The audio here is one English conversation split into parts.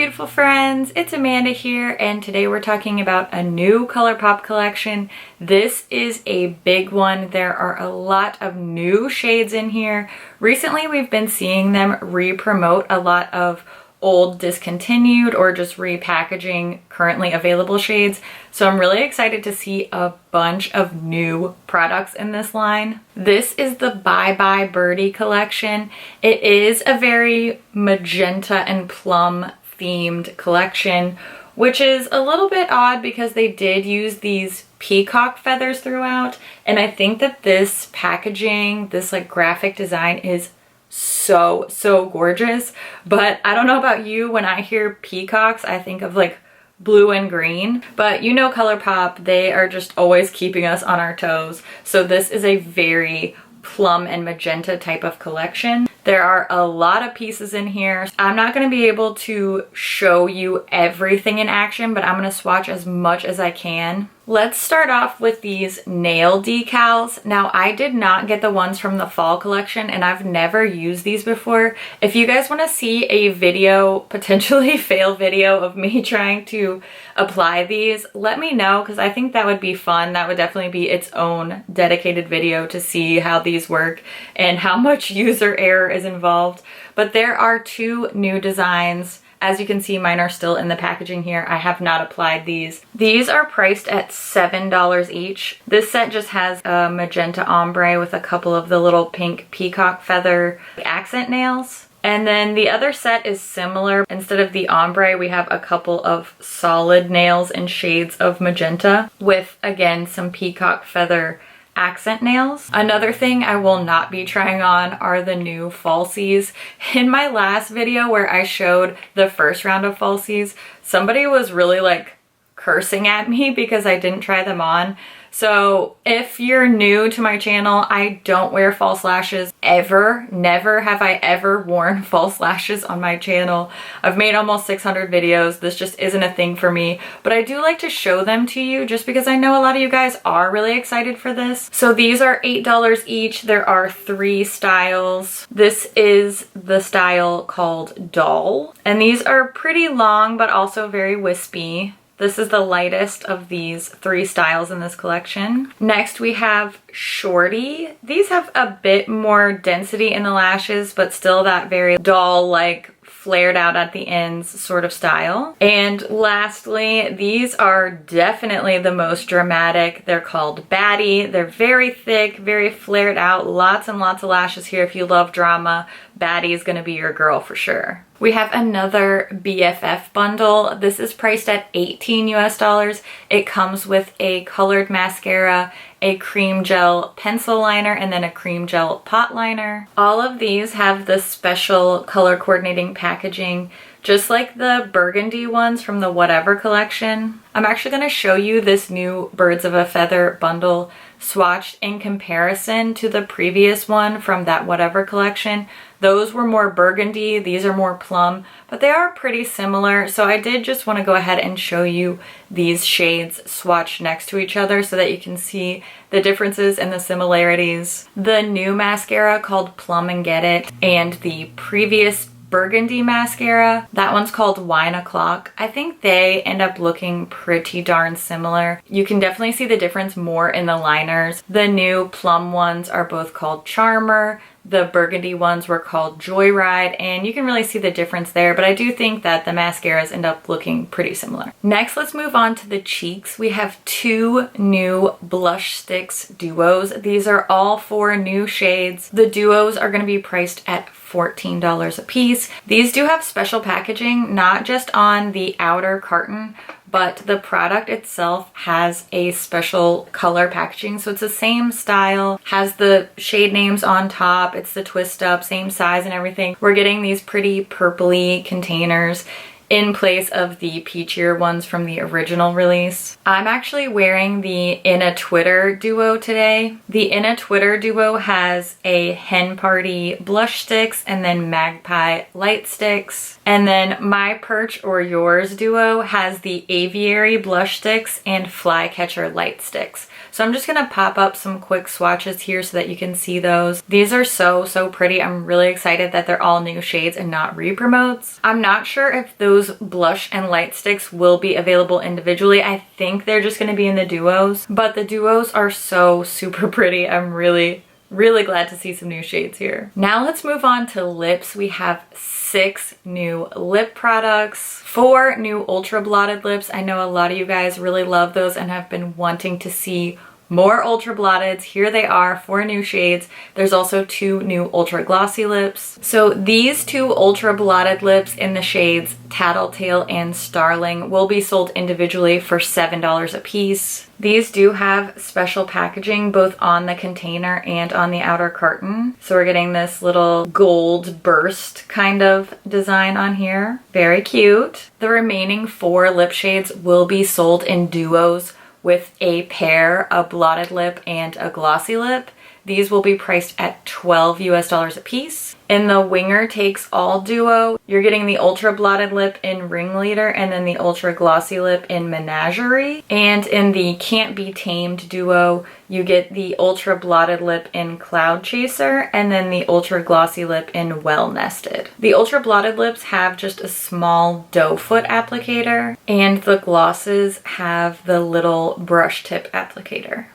beautiful friends, it's Amanda here, and today we're talking about a new ColourPop collection. This is a big one. There are a lot of new shades in here. Recently we've been seeing them re-promote a lot of old discontinued or just repackaging currently available shades. So I'm really excited to see a bunch of new products in this line. This is the Bye Birdie collection. It is a very magenta and plum themed collection, which is a little bit odd because they did use these peacock feathers throughout. And I think that this packaging, this like graphic design is so gorgeous. But I don't know about you, when I hear peacocks, I think of like blue and green. But you know ColourPop, they are just always keeping us on our toes. So this is a very plum and magenta type of collection. There are a lot of pieces in here. I'm not going to be able to show you everything in action, but I'm going to swatch as much as I can. Let's start off with these nail decals. Now, I did not get the ones from the fall collection, and I've never used these before. If you guys want to see a video, potentially fail video of me trying to apply these, let me know, because I think that would be fun. That would definitely be its own dedicated video to see how these work and how much user error is involved. But there are two new designs. As you can see, mine are still in the packaging here. I have not applied these. These are priced at $7 each. This set just has a magenta ombre with a couple of the little pink peacock feather accent nails. And then the other set is similar. Instead of the ombre, we have a couple of solid nails in shades of magenta with, again, some peacock feather accent nails. Another thing I will not be trying on are the new falsies. In my last video where I showed the first round of falsies, somebody was really like cursing at me because I didn't try them on. So if you're new to my channel, I don't wear false lashes ever. Never have I ever worn false lashes on my channel. I've made almost 600 videos. This just isn't a thing for me, but I do like to show them to you just because I know a lot of you guys are really excited for this. So these are $8 each. There are 3 styles. This is the style called Doll, and these are pretty long but also very wispy. This is the lightest of these 3 styles in this collection. Next we have Shorty. These have a bit more density in the lashes, but still that very doll-like flared out at the ends sort of style. And lastly, these are definitely the most dramatic. They're called Baddie. They're very thick, very flared out, lots and lots of lashes here. If you love drama, Baddie is gonna be your girl for sure. We have another BFF bundle. This is priced at $18 US. It comes with a colored mascara, a cream gel pencil liner, and then a cream gel pot liner. All of these have the special color coordinating packaging, just like the burgundy ones from the Whatever collection. I'm actually going to show you this new Birds of a Feather bundle swatched in comparison to the previous one from that Whatever collection. Those were more burgundy, these are more plum, but they are pretty similar. So I did just want to go ahead and show you these shades swatched next to each other so that you can see the differences and the similarities. The new mascara called Plum and Get It, and the previous burgundy mascara, that one's called Wine O'Clock. I think they end up looking pretty darn similar. You can definitely see the difference more in the liners. The new plum ones are both called Charmer. The burgundy ones were called Joyride, and you can really see the difference there, but I do think that the mascaras end up looking pretty similar. Next, let's move on to the cheeks. We have 2 new blush sticks duos. These are all 4 new shades. The duos are going to be priced at $14 a piece. These do have special packaging, not just on the outer carton, but the product itself has a special color packaging. So it's the same style, has the shade names on top, it's the twist up, same size and everything. We're getting these pretty purpley containers in place of the peachier ones from the original release. I'm actually wearing the In a Twitter duo today. The In a Twitter duo has a Hen Party blush sticks and then Magpie light sticks. And then My Perch or Yours duo has the Aviary blush sticks and Flycatcher light sticks. So I'm just gonna pop up some quick swatches here so that you can see those. These are so pretty. I'm really excited that they're all new shades and not re-promotes. I'm not sure if those those blush and light sticks will be available individually. I think they're just going to be in the duos, but the duos are so super pretty. I'm really glad to see some new shades here. Now let's move on to lips. We have 6 new lip products, 4 new ultra blotted lips. I know a lot of you guys really love those and have been wanting to see more ultra blotteds. Here they are, 4 new shades. There's also 2 new ultra glossy lips. So these 2 ultra blotted lips in the shades Tattletale and Starling will be sold individually for $7 a piece. These do have special packaging both on the container and on the outer carton. So we're getting this little gold burst kind of design on here. Very cute. The remaining 4 lip shades will be sold in duos with a pair, a blotted lip and a glossy lip. These will be priced at $12 US a piece. In the Winger Takes All duo, you're getting the ultra blotted lip in Ringleader and then the ultra glossy lip in Menagerie. And in the Can't Be Tamed duo, you get the ultra blotted lip in Cloud Chaser and then the ultra glossy lip in Well Nested. The ultra blotted lips have just a small doe foot applicator and the glosses have the little brush tip applicator.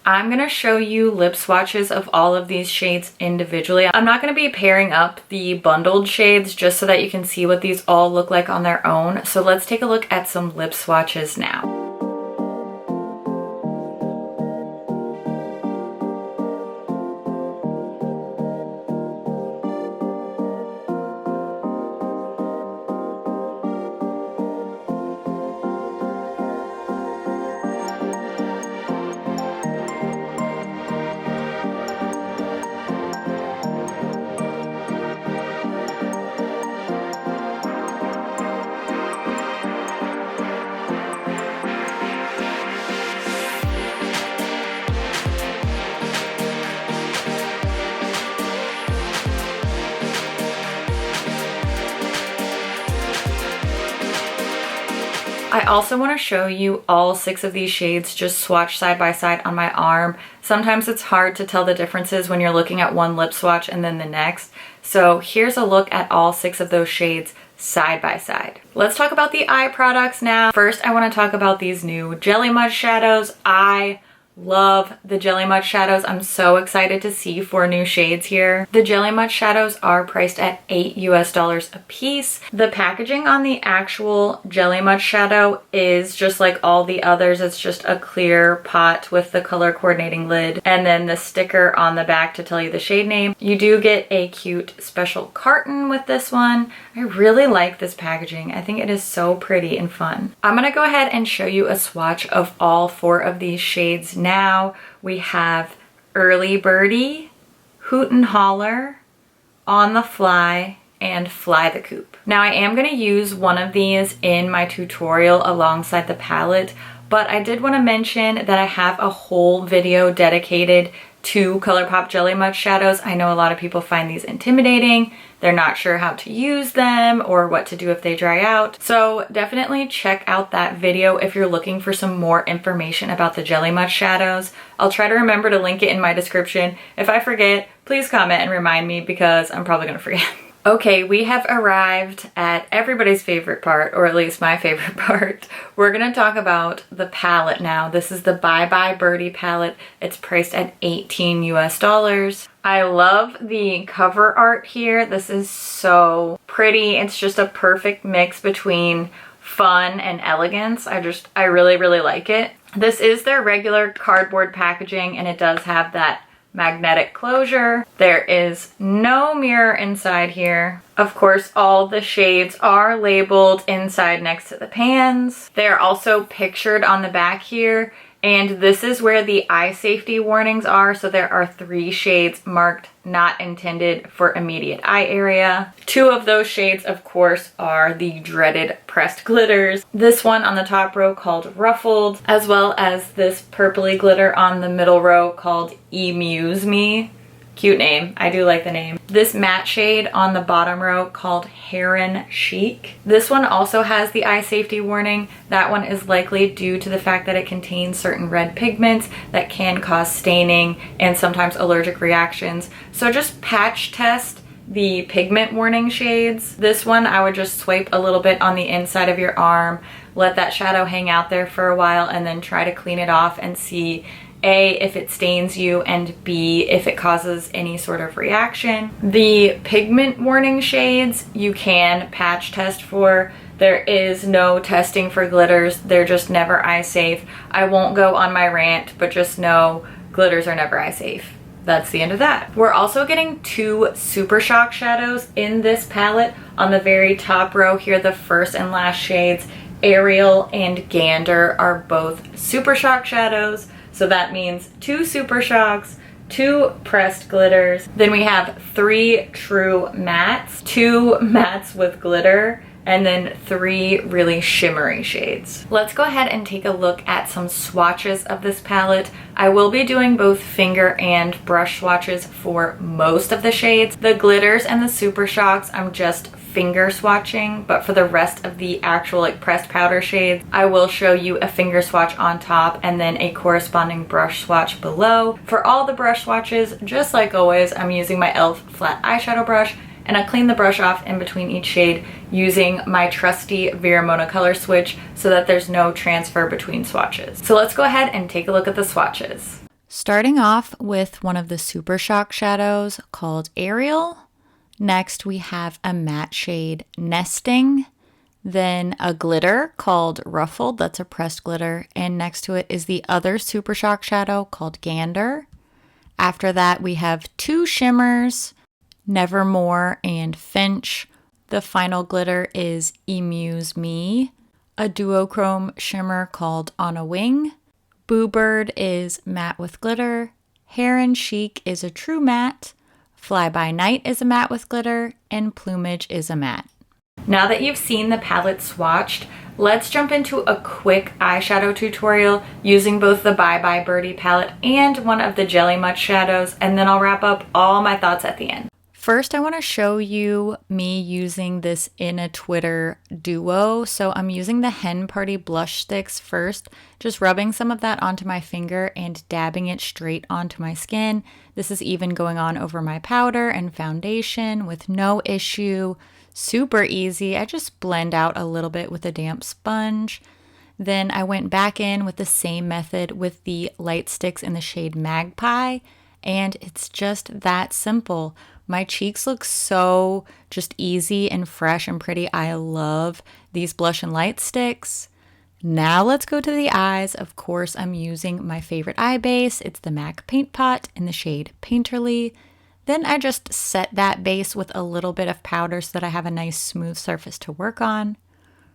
I'm going to show you lip swatches of all of these shades individually. I'm not going to be pairing up the bundled shades just so that you can see what these all look like on their own. So let's take a look at some lip swatches now. I also want to show you all 6 of these shades just swatched side by side on my arm. Sometimes it's hard to tell the differences when you're looking at one lip swatch and then the next. So here's a look at all 6 of those shades side by side. Let's talk about the eye products now. First, I want to talk about these new Jelly Mud shadows. I love the Jelly Mud shadows. I'm so excited to see 4 new shades here. The Jelly Mud shadows are priced at $8 US a piece. The packaging on the actual Jelly Mud shadow is just like all the others. It's just a clear pot with the color coordinating lid and then the sticker on the back to tell you the shade name. You do get a cute special carton with this one. I really like this packaging. I think it is so pretty and fun. I'm gonna go ahead and show you a swatch of all 4 of these shades now. We have Early Birdie, Hoot and Holler, On the Fly, and Fly the Coop. Now I am going to use one of these in my tutorial alongside the palette, but I did want to mention that I have a whole video dedicated to ColourPop Jelly Mud shadows. I know a lot of people find these intimidating. They're not sure how to use them or what to do if they dry out. So definitely check out that video if you're looking for some more information about the Jelly Mud shadows. I'll try to remember to link it in my description. If I forget, please comment and remind me because I'm probably gonna forget. Okay, we have arrived at everybody's favorite part, or at least my favorite part. We're gonna talk about the palette now. This is the Bye Birdie palette. It's priced at $18 US. I love the cover art here. This is so pretty. It's just a perfect mix between fun and elegance. I really like it. This is their regular cardboard packaging and it does have that magnetic closure. There is no mirror inside here. Of course, all the shades are labeled inside next to the pans. They're also pictured on the back here, and this is where the eye safety warnings are. So there are 3 shades marked not intended for immediate eye area. 2 of those shades, of course, are the dreaded pressed glitters. This one on the top row called Ruffled, as well as this purpley glitter on the middle row called Amuse Me. Cute name. I do like the name. This matte shade on the bottom row called Heron Chic. This one also has the eye safety warning. That one is likely due to the fact that it contains certain red pigments that can cause staining and sometimes allergic reactions. So just patch test the pigment warning shades. This one I would just swipe a little bit on the inside of your arm, let that shadow hang out there for a while, and then try to clean it off and see A, if it stains you, and B, if it causes any sort of reaction. The pigment warning shades you can patch test for. There is no testing for glitters. They're just never eye safe. I won't go on my rant, but just know glitters are never eye safe. That's the end of that. We're also getting 2 Super Shock shadows in this palette. On the very top row here, the first and last shades, Ariel and Gander, are both Super Shock shadows. So that means 2 Super Shocks, 2 pressed glitters. Then we have 3 true mattes, 2 mattes with glitter, and then 3 really shimmery shades. Let's go ahead and take a look at some swatches of this palette. I will be doing both finger and brush swatches for most of the shades. The glitters and the Super Shocks, I'm just finger swatching, but for the rest of the actual like pressed powder shades, I will show you a finger swatch on top and then a corresponding brush swatch below. For all the brush swatches, just like always, I'm using my e.l.f. flat eyeshadow brush, and I clean the brush off in between each shade using my trusty Veramona color switch so that there's no transfer between swatches. So let's go ahead and take a look at the swatches. Starting off with one of the Super Shock shadows called Ariel. Next we have a matte shade, Nesting. Then a glitter called Ruffled, that's a pressed glitter. And next to it is the other Super Shock shadow called Gander. After that we have 2 shimmers, Nevermore and Finch. The final glitter is Emuse Me, a duochrome shimmer called On a Wing. Boo Bird is matte with glitter. Heron Chic is a true matte. Fly By Night is a matte with glitter, and Plumage is a matte. Now that you've seen the palette swatched, let's jump into a quick eyeshadow tutorial using both the Bye Birdie palette and one of the Jelly Much shadows, and then I'll wrap up all my thoughts at the end. First, I want to show you me using this in a Twitter duo. So I'm using the Hen Party blush sticks first, just rubbing some of that onto my finger and dabbing it straight onto my skin. This is even going on over my powder and foundation with no issue. Super easy. I just blend out a little bit with a damp sponge. Then I went back in with the same method with the light sticks in the shade MAGPIE, and it's just that simple. My cheeks look so just easy and fresh and pretty. I love these blush and light sticks. Now let's go to the eyes. Of course, I'm using my favorite eye base. It's the MAC Paint Pot in the shade Painterly. Then I just set that base with a little bit of powder so that I have a nice smooth surface to work on.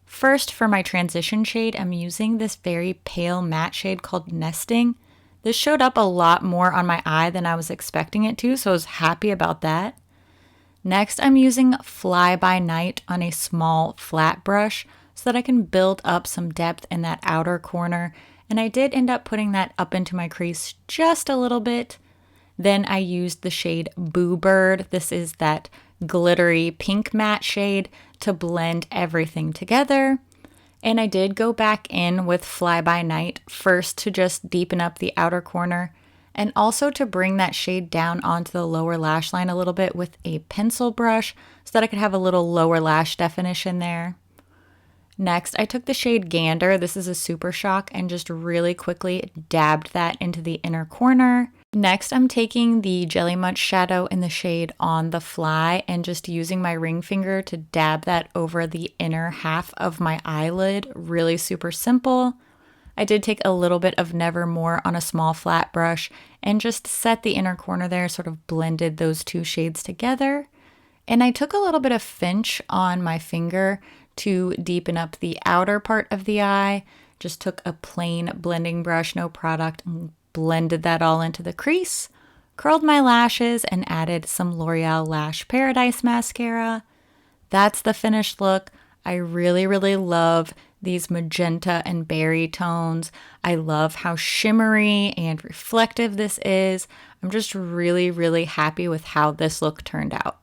First, for my transition shade, I'm using this very pale matte shade called Nesting. This showed up a lot more on my eye than I was expecting it to, so I was happy about that. Next, I'm using Fly By Night on a small flat brush so that I can build up some depth in that outer corner, and I did end up putting that up into my crease just a little bit. Then I used the shade Boo Bird. This is that glittery pink matte shade to blend everything together. And I did go back in with Fly By Night first to just deepen up the outer corner and also to bring that shade down onto the lower lash line a little bit with a pencil brush so that I could have a little lower lash definition there. Next, I took the shade Gander, this is a Super Shock, and just really quickly dabbed that into the inner corner. Next, I'm taking the Jelly Much shadow in the shade On the Fly and just using my ring finger to dab that over the inner half of my eyelid. Really super simple. I did take a little bit of Nevermore on a small flat brush and just set the inner corner there, sort of blended those 2 shades together. And I took a little bit of Finch on my finger to deepen up the outer part of the eye. Just took a plain blending brush, no product, and blended that all into the crease, curled my lashes, and added some L'Oreal Lash Paradise mascara. That's the finished look. I really, really love these magenta and berry tones. I love how shimmery and reflective this is. I'm just really, really happy with how this look turned out.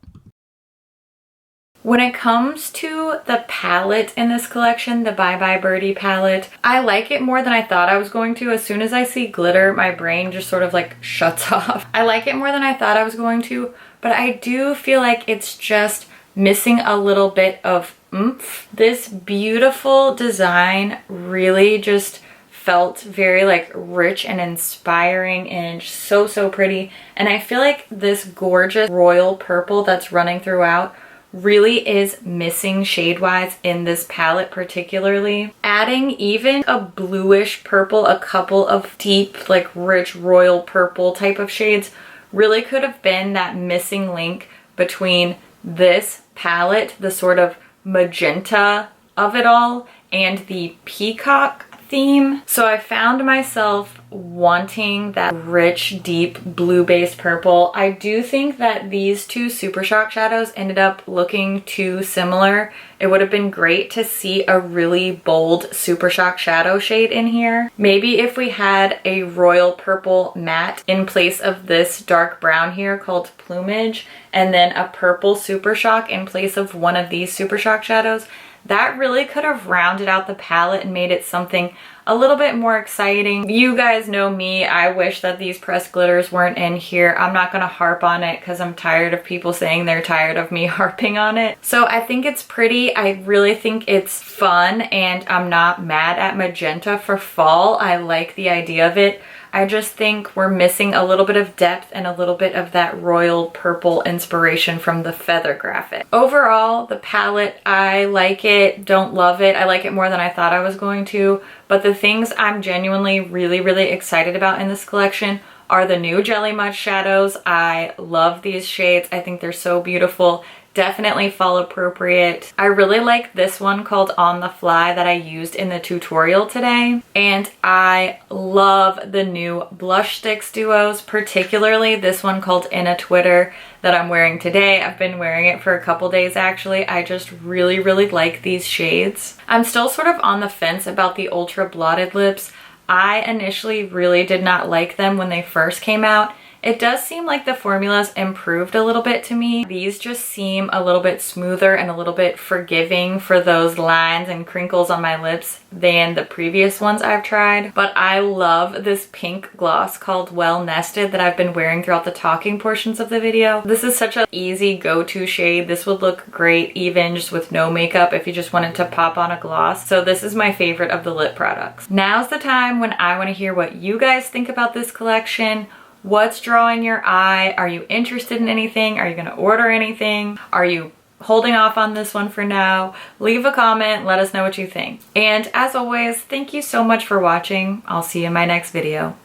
When it comes to the palette in this collection, the Bye Birdie palette, I like it more than I thought I was going to. As soon as I see glitter, my brain just sort of like shuts off. I like it more than I thought I was going to, but I do feel like it's just missing a little bit of oomph. This beautiful design really just felt very like rich and inspiring and so pretty. And I feel like this gorgeous royal purple that's running throughout really is missing shade-wise in this palette particularly. Adding even a bluish purple, a couple of deep, like rich royal purple type of shades really could have been that missing link between this palette, the sort of magenta of it all, and the peacock theme. So I found myself wanting that rich, deep blue-based purple. I do think that these two Super Shock shadows ended up looking too similar. It would have been great to see a really bold Super Shock shadow shade in here. Maybe if we had a royal purple matte in place of this dark brown here called Plumage, and then a purple Super Shock in place of one of these Super Shock shadows, that really could have rounded out the palette and made it something a little bit more exciting. You guys know me, I wish that these pressed glitters weren't in here. I'm not gonna harp on it because I'm tired of people saying they're tired of me harping on it. So I think it's pretty, I really think it's fun, and I'm not mad at magenta for fall. I like the idea of it. I just think we're missing a little bit of depth and a little bit of that royal purple inspiration from the feather graphic. Overall, the palette, I like it, don't love it. I like it more than I thought I was going to, but the things I'm genuinely really excited about in this collection are the new Jelly Much shadows. I love these shades. I think they're so beautiful. Definitely fall appropriate. I really like this one called On the Fly that I used in the tutorial today. And I love the new blush sticks duos, particularly this one called In a Twitter that I'm wearing today. I've been wearing it for a couple days actually. I just really like these shades. I'm still sort of on the fence about the Ultra Blotted lips. I initially really did not like them when they first came out. It does seem like the formula's improved a little bit to me. These just seem a little bit smoother and a little bit forgiving for those lines and crinkles on my lips than the previous ones I've tried. But I love this pink gloss called Well Nested that I've been wearing throughout the talking portions of the video. This is such an easy go-to shade. This would look great even just with no makeup if you just wanted to pop on a gloss. So this is my favorite of the lip products. Now's the time when I want to hear what you guys think about this collection. What's drawing your eye? Are you interested in anything? Are you gonna order anything? Are you holding off on this one for now? Leave a comment, let us know what you think. And as always, thank you so much for watching. I'll see you in my next video.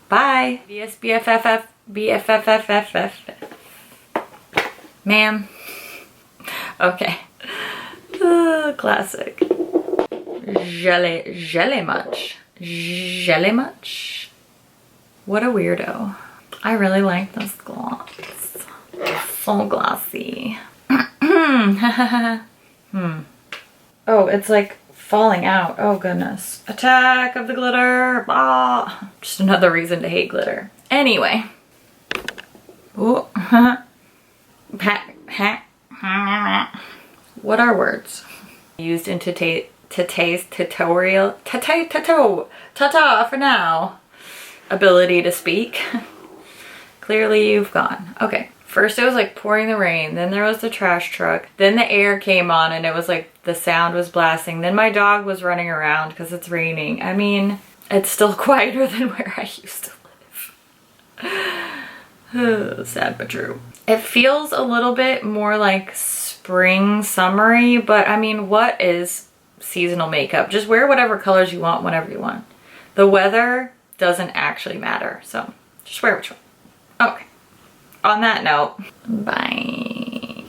Bye. BFFF. Ma'am. Okay. Classic. Jelly much. Jelly much? What a weirdo. I really like this gloss. So glossy. Oh, it's like falling out. Oh goodness. Attack of the glitter. Ah. Just another reason to hate glitter. Anyway. Ooh. What are words? Used in today's tutorial. Ta-ta for now. Ability to speak. Clearly you've gone. Okay. First it was like pouring the rain, then there was the trash truck, then the air came on and it was like the sound was blasting, then my dog was running around because it's raining. I mean, it's still quieter than where I used to live. Sad but true. It feels a little bit more like spring summery, but I mean, what is seasonal makeup? Just wear whatever colors you want whenever you want. The weather doesn't actually matter, so just wear what you want. Okay. On that note, bye.